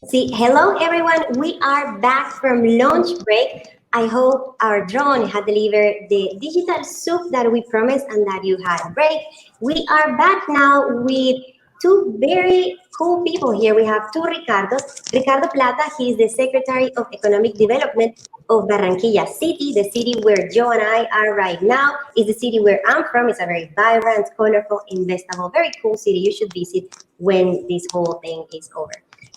See, hello everyone. We are back from lunch break. I hope our drone had delivered the digital soup that we promised and that you had a break. We are back now with two very cool people here. We have two Ricardos. Ricardo Plata, he is the Secretary of Economic Development of Barranquilla City, the city where Joe and I are right now. Is the city where I'm from. It's a very vibrant, colorful, investable, very cool city. You should visit when this whole thing is over.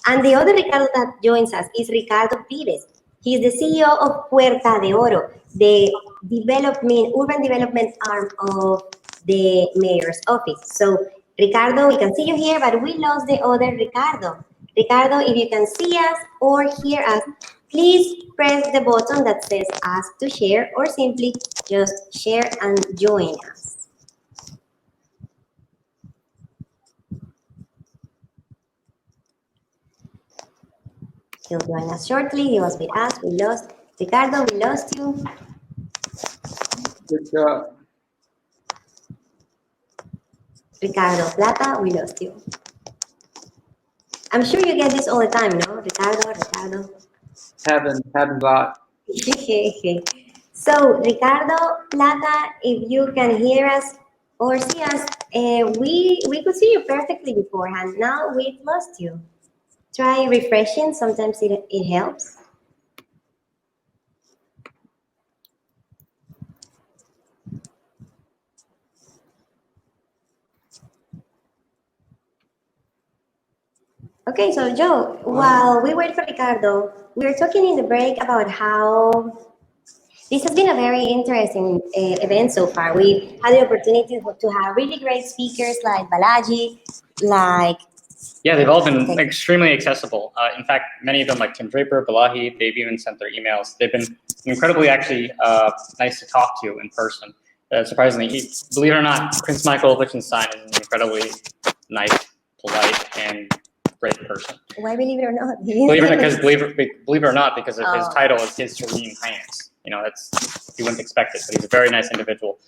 And the other Ricardo that joins us is Ricardo Vives. He's the CEO of Puerta de Oro, the urban development arm of the mayor's office. So, Ricardo, we can see you here, but we lost the other Ricardo. Ricardo, if you can see us or hear us, please press the button that says ask to share or simply just share and join us. He'll join us shortly. He was with us. We lost Ricardo. We lost you. Good job. Ricardo Plata, we lost you. I'm sure you get this all the time, no? Ricardo. Haven't got. So, Ricardo Plata, if you can hear us or see us, we could see you perfectly beforehand. Now we've lost you. Try refreshing. Sometimes it helps. Okay, so Joe, while we wait for Ricardo, we were talking in the break about how this has been a very interesting event so far. We had the opportunity to have really great speakers like Balaji, like... Yeah, they've all been extremely accessible. In fact, many of them, like Tim Draper, Balaji, they've even sent their emails. They've been incredibly actually nice to talk to in person. Surprisingly, believe it or not, Prince Michael Liechtenstein is an incredibly nice, polite, and great person. Why believe it or not? Believe it or not, because of his title is His Serene Highness. You know, you wouldn't expect it, but he's a very nice individual.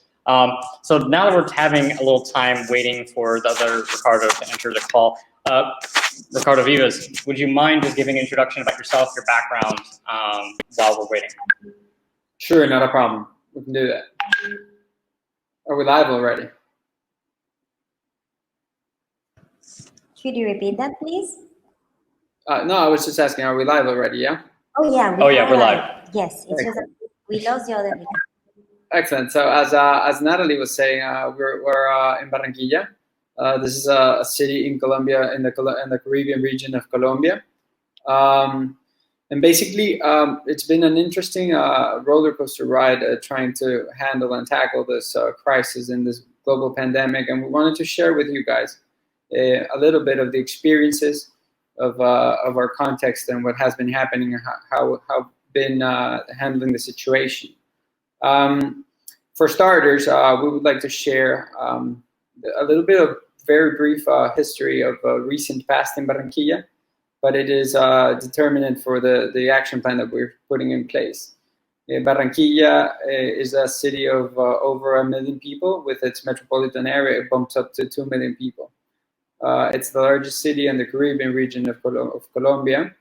So now that we're having a little time waiting for the other Ricardo to enter the call, Ricardo Vives, would you mind just giving an introduction about yourself, your background, while we're waiting? Sure, not a problem. We can do that. Are we live already? Could you repeat that, please? No, I was just asking, are we live already, yeah? Oh, yeah. We're live. Yes, it's just we lost the other. Excellent. So as Natalie was saying, we're in Barranquilla. This is a city in Colombia, in the Caribbean region of Colombia. And basically, it's been an interesting roller coaster ride trying to handle and tackle this crisis in this global pandemic. And we wanted to share with you guys a little bit of the experiences of our context and what has been happening and how been handling the situation. For starters, we would like to share a little bit of very brief history of recent past in Barranquilla, but it is determinant for the action plan that we're putting in place. Barranquilla is a city of over 1 million people. With its metropolitan area, it bumps up to 2 million people. It's the largest city in the Caribbean region of Colombia.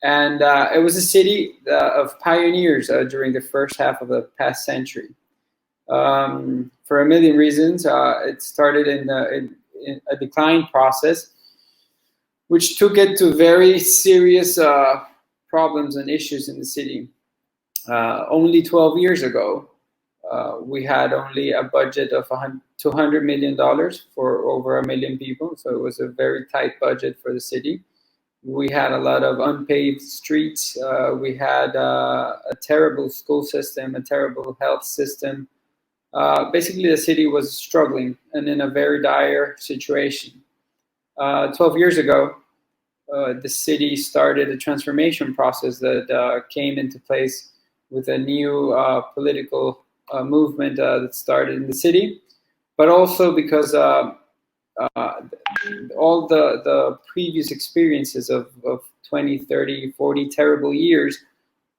And it was a city of pioneers during the first half of the past century. For a million reasons, it started in a decline process, which took it to very serious problems and issues in the city. Only 12 years ago, we had only a budget of $200 million for over 1 million people. So it was a very tight budget for the city. We had a lot of unpaved streets. We had a terrible school system, a terrible health system. Basically, the city was struggling and in a very dire situation. 12 years ago, the city started a transformation process that came into place with a new political movement that started in the city, but also because all the previous experiences of 20, 30, 40 terrible years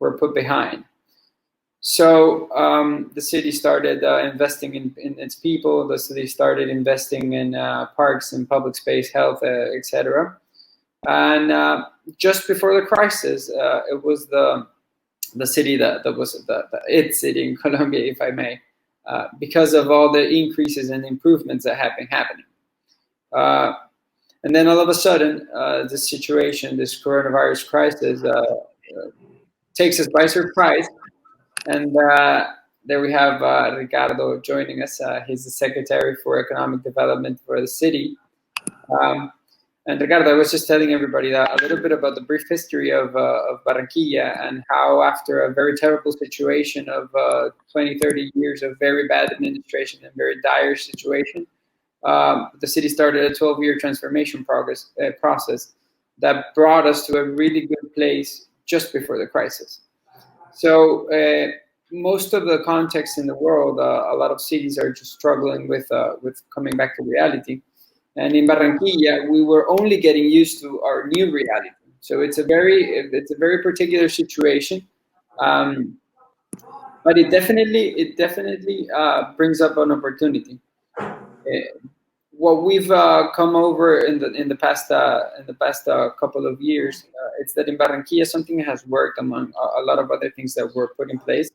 were put behind. So the city started investing in its people. The city started investing in parks and public space, health, etc. And just before the crisis, it was the city that was the it city in Colombia, if I may, because of all the increases and improvements that have been happening. Uh, and then all of a sudden, this situation, this coronavirus crisis, takes us by surprise. And there we have Ricardo joining us. He's the Secretary for Economic Development for the city. Um, and Ricardo, I was just telling everybody that a little bit about the brief history of Barranquilla and how, after a very terrible situation of 20, 30 years of very bad administration and very dire situation, the city started a 12-year transformation process that brought us to a really good place just before the crisis. So most of the context in the world, a lot of cities are just struggling with coming back to reality. And in Barranquilla, we were only getting used to our new reality. So it's a very particular situation, um, but it definitely brings up an opportunity. What we've come over in the past couple of years, it's that in Barranquilla something has worked among a lot of other things that were put in place.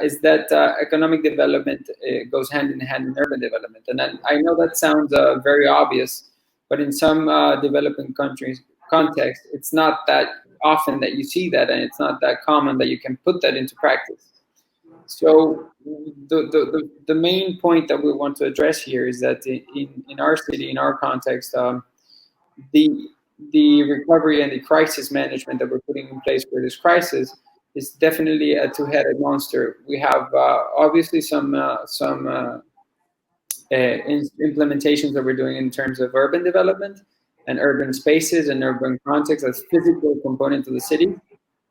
Is that economic development goes hand in hand in urban development, and I know that sounds very obvious, but in some developing countries context, it's not that often that you see that, and it's not that common that you can put that into practice. So the main point that we want to address here is that in our city, in our context, the the recovery and the crisis management that we're putting in place for this crisis is definitely a two-headed monster. We have obviously some implementations that we're doing in terms of urban development and urban spaces and urban context as physical component of the city.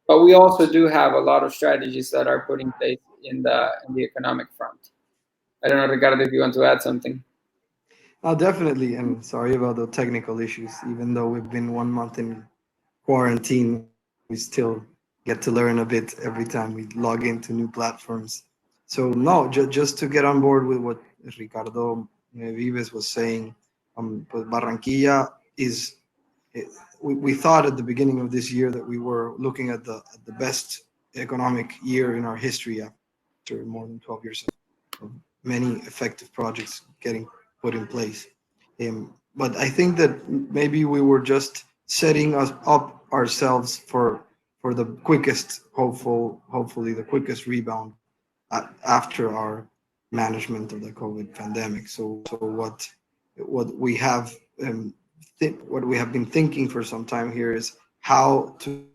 But we also do have a lot of strategies that are put in place in the economic front. I don't know, Ricardo, if you want to add something. Oh, definitely. And sorry about the technical issues. Even though we've been 1 month in quarantine, we still get to learn a bit every time we log into new platforms. So no, just to get on board with what Ricardo Vives was saying, but Barranquilla is. We thought at the beginning of this year that we were looking at the best economic year in our history after more than 12 years of many effective projects getting put in place. But I think that maybe we were just setting us up ourselves for the quickest, hopefully the quickest rebound after our management of the COVID pandemic. So what we have what we have been thinking for some time here is how to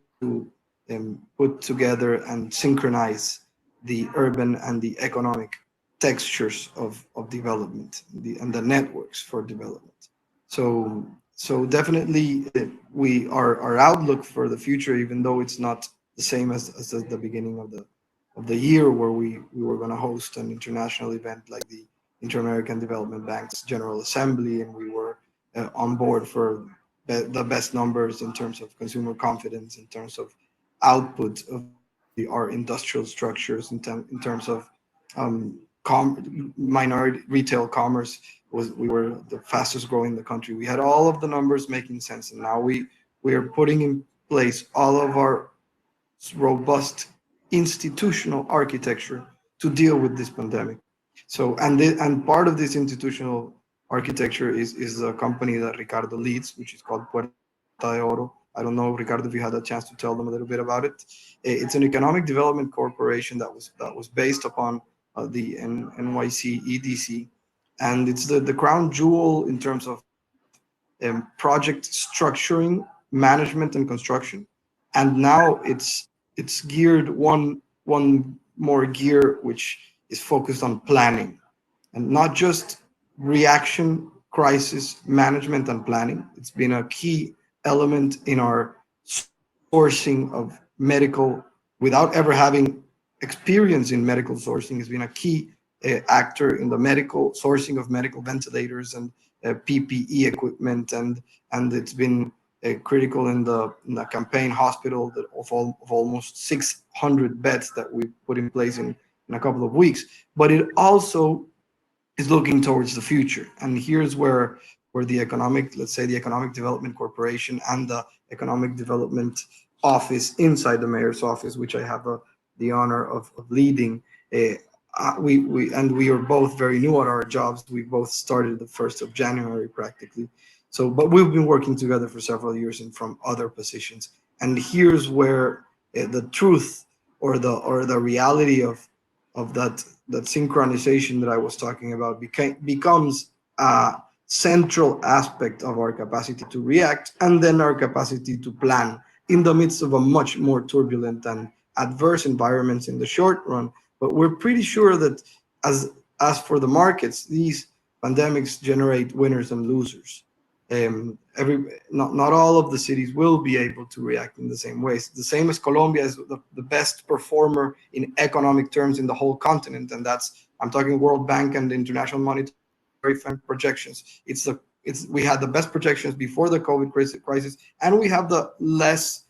put together and synchronize the urban and the economic textures of development and the networks for development. So definitely our outlook for the future, even though it's not the same as at the beginning of the year where we were going to host an international event like the Inter-American Development Bank's General Assembly, and we were on board for the best numbers in terms of consumer confidence, in terms of output of our industrial structures, in terms of minority retail commerce. We were the fastest growing in the country. We had all of the numbers making sense, and now we are putting in place all of our robust institutional architecture to deal with this pandemic. So and part of this institutional architecture is a company that Ricardo leads, which is called Puerta de Oro. I don't know, Ricardo, if you had a chance to tell them a little bit about it. It's an economic development corporation that was based upon the NYC EDC, and it's the crown jewel in terms of project structuring, management, and construction. And now it's geared one more gear, which is focused on planning, and not just reaction, crisis management, and planning. It's been a key element in our sourcing of medical without ever having experience in medical sourcing. Has been a key actor in the medical sourcing of medical ventilators and PPE equipment, and it's been critical in the campaign hospital that of almost 600 beds that we put in place in a couple of weeks. But it also is looking towards the future, and here's where where the economic, let's say the Economic Development Corporation and the Economic Development Office inside the mayor's office, which I have the honor of leading, we are both very new at our jobs. We both started the 1st of January practically. So, but we've been working together for several years and from other positions. And here's where the truth or the reality of that synchronization that I was talking about becomes a central aspect of our capacity to react and then our capacity to plan in the midst of a much more turbulent and adverse environments in the short run. But we're pretty sure that as for the markets, these pandemics generate winners and losers. Not all of the cities will be able to react in the same ways. The same as Colombia is the best performer in economic terms in the whole continent, and I'm talking World Bank and International Monetary Fund projections. We had the best projections before the COVID crisis, and we have the less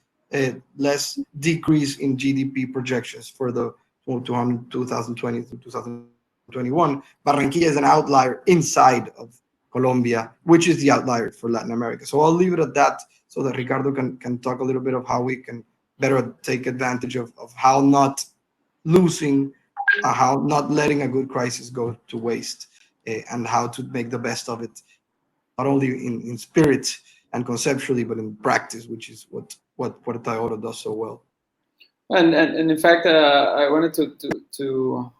decrease in GDP projections for the 2020 to 2021. Barranquilla is an outlier inside of Colombia, which is the outlier for Latin America. So I'll leave it at that so that Ricardo can talk a little bit of how we can better take advantage of how not losing, how not letting a good crisis go to waste, and how to make the best of it, not only in spirit and conceptually, but in practice, which is what Toyota does so well. And in fact, I wanted to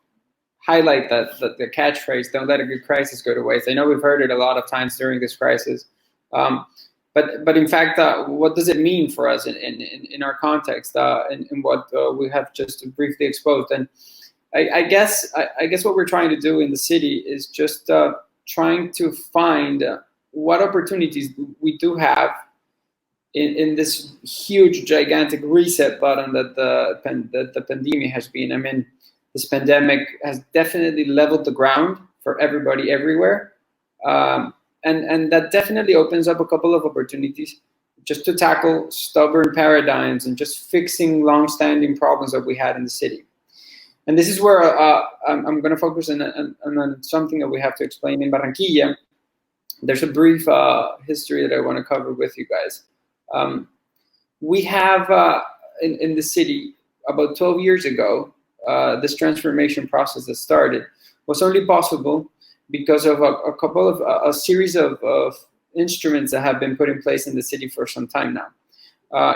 highlight that the catchphrase, "Don't let a good crisis go to waste." I know we've heard it a lot of times during this crisis, but in fact, what does it mean for us in our context, in what we have just briefly exposed? And I guess what we're trying to do in the city is just trying to find what opportunities we do have in this huge, gigantic reset button that the pandemic has been. I mean, this pandemic has definitely leveled the ground for everybody everywhere. And that definitely opens up a couple of opportunities just to tackle stubborn paradigms and just fixing long-standing problems that we had in the city. And this is where I'm going to focus on something that we have to explain in Barranquilla. There's a brief history that I want to cover with you guys. We have in the city about 12 years ago, this transformation process that started was only possible because of a series of instruments that have been put in place in the city for some time now.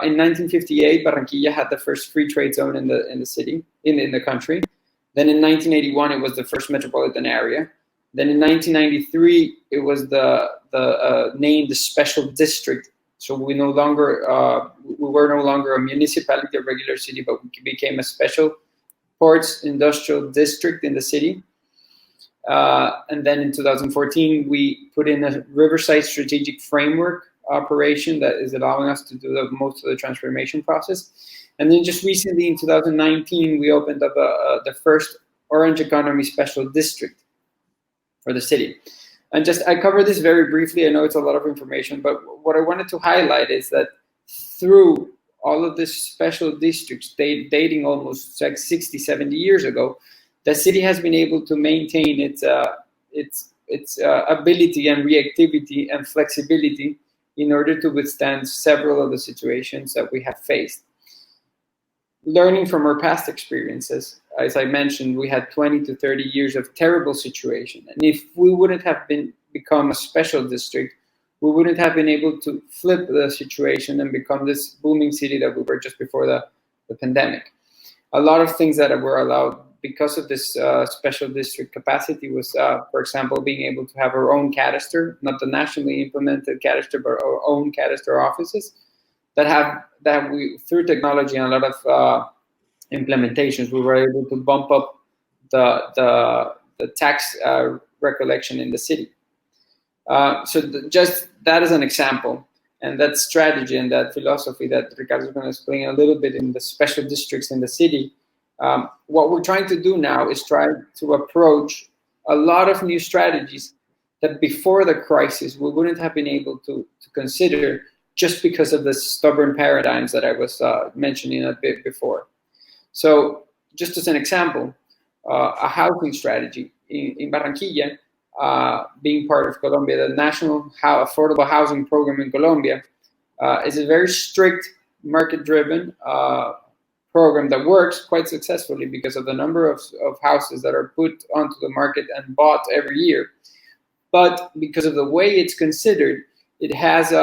In 1958, Barranquilla had the first free trade zone in the city, in the country. Then in 1981, it was the first metropolitan area. Then in 1993, it was named the special district. So we were no longer a municipality, a regular city, but we became a special ports industrial district in the city. And then in 2014, we put in a Riverside Strategic Framework operation that is allowing us to do most of the transformation process. And then just recently in 2019, we opened up the first Orange Economy Special District for the city. And I covered this very briefly. I know it's a lot of information, but what I wanted to highlight is that through all of these special districts dating almost like 60, 70 years ago, the city has been able to maintain its ability and reactivity and flexibility in order to withstand several of the situations that we have faced. Learning from our past experiences, as I mentioned, we had 20 to 30 years of terrible situation. And if we wouldn't have become a special district, we wouldn't have been able to flip the situation and become this booming city that we were just before the pandemic. A lot of things that were allowed because of this special district capacity was, for example, being able to have our own cadaster, not the nationally implemented cadaster, but our own cadaster offices that we, through technology and a lot of implementations, we were able to bump up the tax recollection in the city. Just that is an example, and that strategy and that philosophy that Ricardo is going to explain a little bit in the special districts in the city. What we're trying to do now is try to approach a lot of new strategies that before the crisis we wouldn't have been able to consider just because of the stubborn paradigms that I was mentioning a bit before. So just as an example, a housing strategy in Barranquilla, being part of Colombia, the National Affordable Housing Program in Colombia is a very strict market-driven program that works quite successfully because of the number of houses that are put onto the market and bought every year. But because of the way it's considered, it has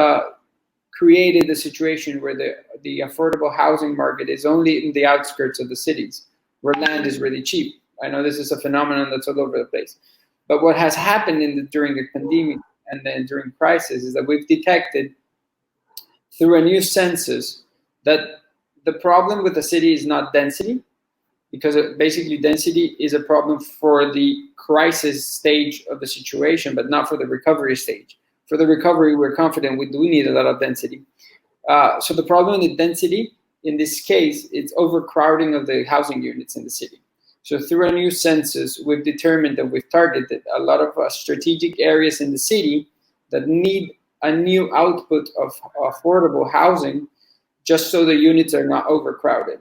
created a situation where the affordable housing market is only in the outskirts of the cities, where land is really cheap. I know this is a phenomenon that's all over the place. But what has happened during the pandemic and then during crisis is that we've detected through a new census that the problem with the city is not density, because basically density is a problem for the crisis stage of the situation, but not for the recovery stage. For the recovery, we're confident we do need a lot of density. So the problem with density, in this case, it's overcrowding of the housing units in the city. So through a new census, we've determined that we've targeted a lot of strategic areas in the city that need a new output of affordable housing, just so the units are not overcrowded.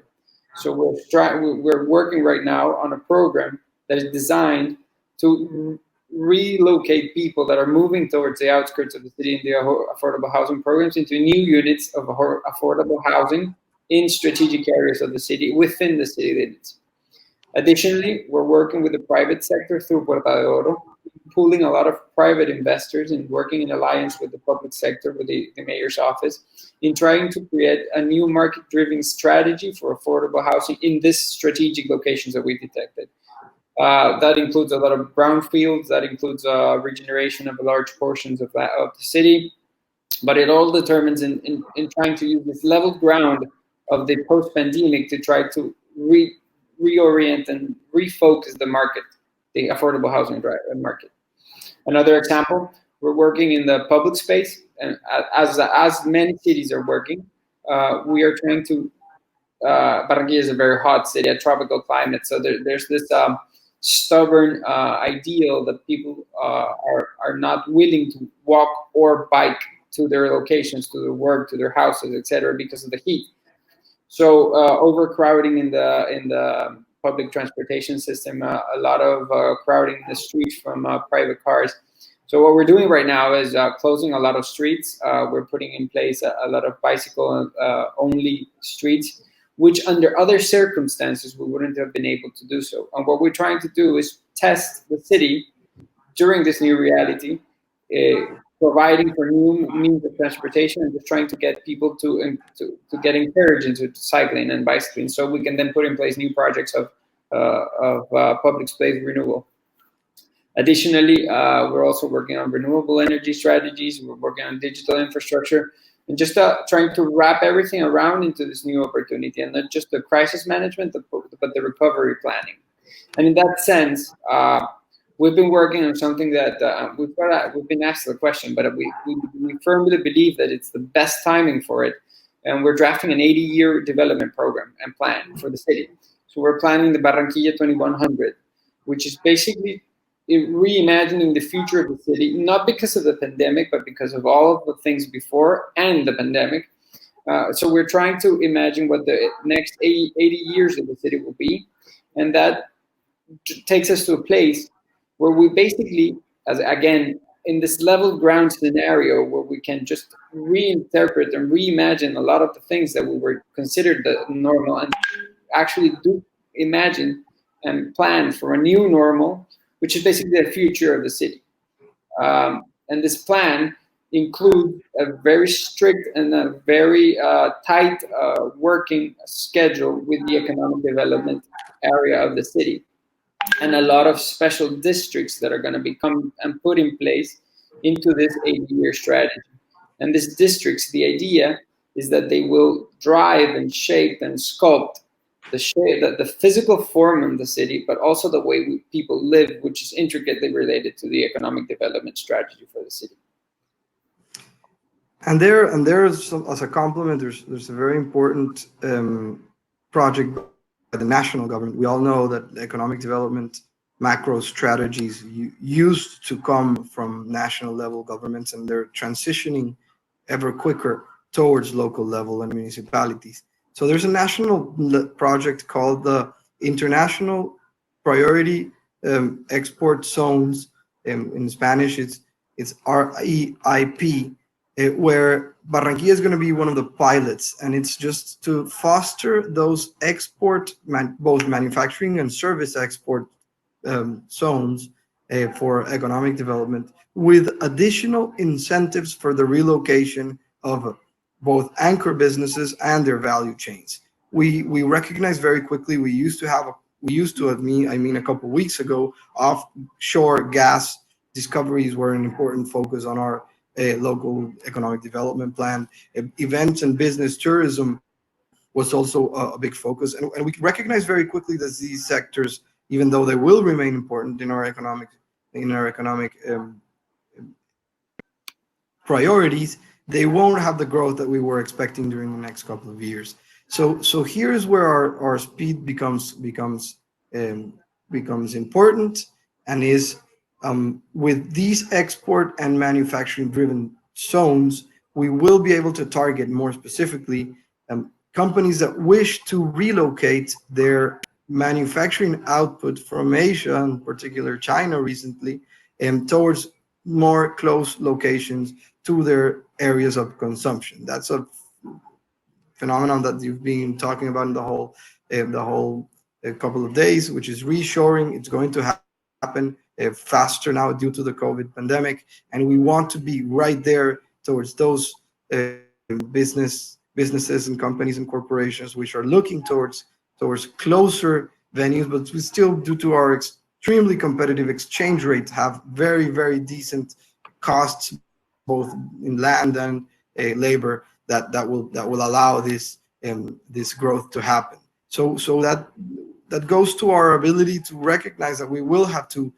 So we're working right now on a program that is designed to relocate people that are moving towards the outskirts of the city in the affordable housing programs into new units of affordable housing in strategic areas of the city within the city limits. Additionally, we're working with the private sector through Puerta de Oro, pooling a lot of private investors and working in alliance with the public sector, with the mayor's office, in trying to create a new market-driven strategy for affordable housing in these strategic locations that we detected. That includes a lot of brownfields, that includes regeneration of large portions of the city, but it all determines in trying to use this level ground of the post-pandemic to try to reorient and refocus the market, the affordable housing market. Another example, we're working in the public space, and as many cities are working, we are trying to, Barranquilla is a very hot city, a tropical climate, so there's this stubborn ideal that people are not willing to walk or bike to their locations, to their work, to their houses, etc., because of the heat. So overcrowding in the public transportation system, a lot of crowding in the streets from private cars. So what we're doing right now is closing a lot of streets. We're putting in place a lot of bicycle only streets, which under other circumstances we wouldn't have been able to do so. And what we're trying to do is test the city during this new reality, providing for new means of transportation and just trying to get people to get encouraged into cycling and bicycling, so we can then put in place new projects of public space renewal. Additionally, we're also working on renewable energy strategies. We're working on digital infrastructure, and just trying to wrap everything around into this new opportunity, and not just the crisis management, but the recovery planning. And in that sense, we've been working on something that we've been asked the question, but we firmly believe that it's the best timing for it. And we're drafting an 80-year development program and plan for the city. So we're planning the Barranquilla 2100, which is basically reimagining the future of the city, not because of the pandemic, but because of all of the things before and the pandemic. So we're trying to imagine what the next 80 years of the city will be. And that takes us to a place where we basically, as again, in this level ground scenario, where we can just reinterpret and reimagine a lot of the things that we were considered the normal, and actually do imagine and plan for a new normal, which is basically the future of the city. And this plan includes a very strict and a very tight working schedule with the economic development area of the city, and a lot of special districts that are going to become and put in place into this 80-year strategy. And these districts, the idea is that they will drive and shape and sculpt the physical form of the city, but also the way people live, which is intricately related to the economic development strategy for the city. And there's some, as a complement, there's a very important project by the national government. We all know that economic development macro strategies used to come from national level governments, and they're transitioning ever quicker towards local level and municipalities. So there's a national project called the International Priority Export Zones In Spanish, it's REIP, where Barranquilla is going to be one of the pilots, and it's just to foster those both manufacturing and service export zones for economic development, with additional incentives for the relocation of both anchor businesses and their value chains. We recognize very quickly we used to, I mean a couple of weeks ago, offshore gas discoveries were an important focus on our local economic development plan. Events and business tourism was also a big focus, and we recognize very quickly that these sectors, even though they will remain important in our economic priorities, they won't have the growth that we were expecting during the next couple of years. So here's where our speed um, becomes important, and is with these export and manufacturing driven zones, we will be able to target more specifically companies that wish to relocate their manufacturing output from Asia, in particular China recently, towards more close locations to their areas of consumption. That's a phenomenon that you've been talking about in the whole couple of days, which is reshoring. It's going to happen faster now due to the COVID pandemic, and we want to be right there towards those businesses and companies and corporations which are looking towards closer venues, but we still, due to our extremely competitive exchange rate, have very decent costs both in land and labor that will allow this growth to happen. So that goes to our ability to recognize that we will have to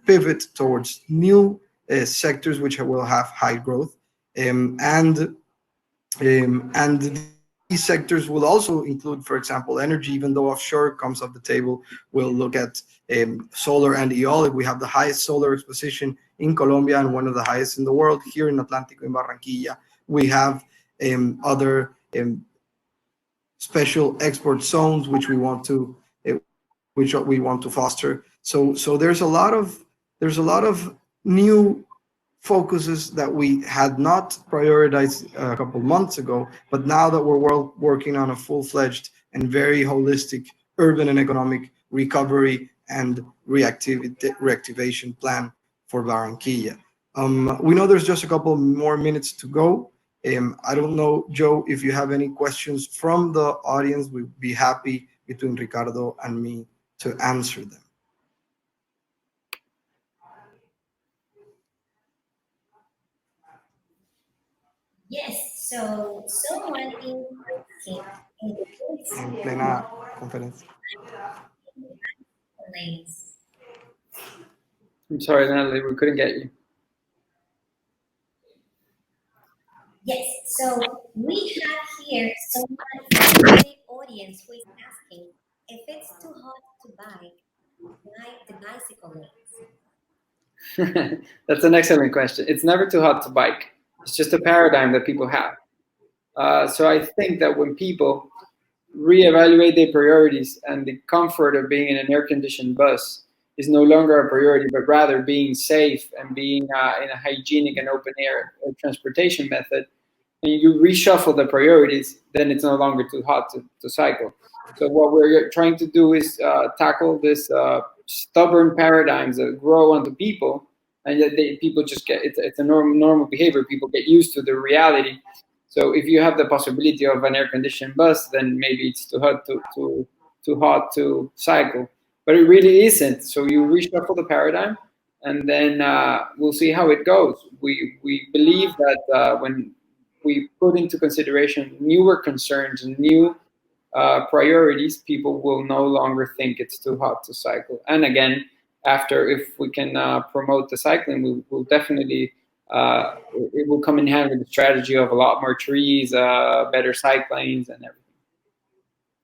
pivot towards new sectors which will have high growth, and these sectors will also include, for example, energy. Even though offshore comes off the table, we'll look at solar and eolic. We have the highest solar exposition in Colombia and one of the highest in the world here in Atlántico, in Barranquilla. We have other special export zones which we want to foster. So there's a lot of new focuses that we had not prioritized a couple months ago, but now that we're working on a full-fledged and very holistic urban and economic recovery and reactivation plan for Barranquilla. We know there's just a couple more minutes to go. I don't know, Joe, if you have any questions from the audience. We'd be happy, between Ricardo and me, to answer them. Yes, so someone is asking if it's En plena conferencia. lanes. I'm sorry, Natalie, we couldn't get you. Yes, so we have here someone from the audience who is asking if it's too hot to buy the bicycle lanes. That's an excellent question. It's never too hot to bike. It's just a paradigm that people have. So I think that when people reevaluate their priorities, and the comfort of being in an air-conditioned bus is no longer a priority, but rather being safe and being in a hygienic and open-air transportation method, and you reshuffle the priorities, then it's no longer too hot to cycle. So what we're trying to do is tackle this stubborn paradigms that grow onto people, and that people just get, it's a normal behavior. People get used to the reality. So if you have the possibility of an air-conditioned bus, then maybe it's too hot to cycle. But it really isn't. So you reshuffle the paradigm, and then we'll see how it goes. We believe that when we put into consideration newer concerns and new priorities, people will no longer think it's too hot to cycle. And again, after, if we can promote the cycling, we'll definitely it will come in hand with the strategy of a lot more trees, better cycle lanes, and everything.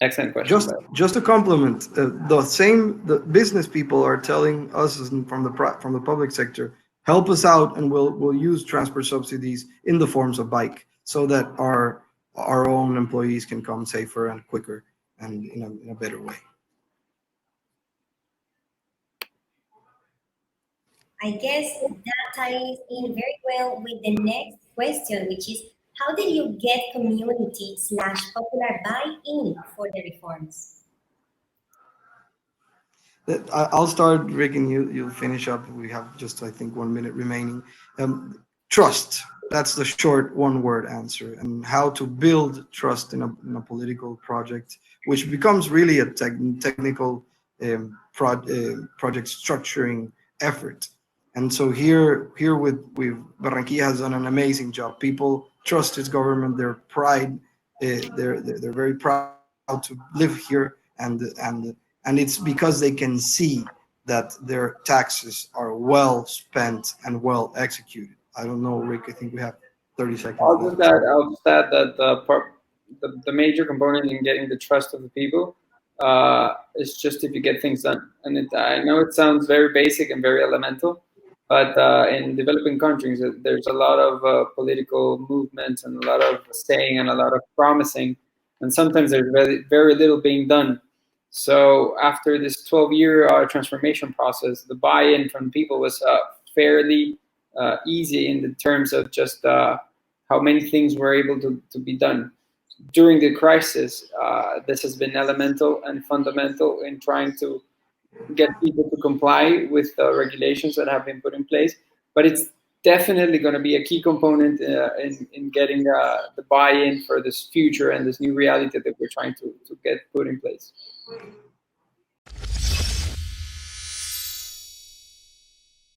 Excellent question. Just a compliment. The business people are telling us from the public sector, help us out, and we'll use transport subsidies in the forms of bike, so that our own employees can come safer and quicker and in a better way. I guess that ties in very well with the next question, which is how did you get community slash popular buy-in for the reforms? I'll start, Rick, and you'll finish up. We have just, I think, 1 minute remaining. Trust. That's the short one-word answer. And how to build trust in a political project, which becomes really a technical project structuring effort. And so here with Barranquilla has done an amazing job. People trust its government. They're very proud to live here, and it's because they can see that their taxes are well spent and well executed. I don't know, Rick. I think we have 30 seconds left. I'll just add that the major component in getting the trust of the people is just if you get things done. And I know it sounds very basic and very elemental, but in developing countries, there's a lot of political movements and a lot of saying and a lot of promising, and sometimes there's very little being done. So after this 12-year transformation process, the buy-in from people was fairly easy in the terms of just how many things were able to be done. During the crisis, this has been elemental and fundamental in trying to get people to comply with the regulations that have been put in place. But it's definitely going to be a key component in getting the buy-in for this future and this new reality that we're trying to get put in place.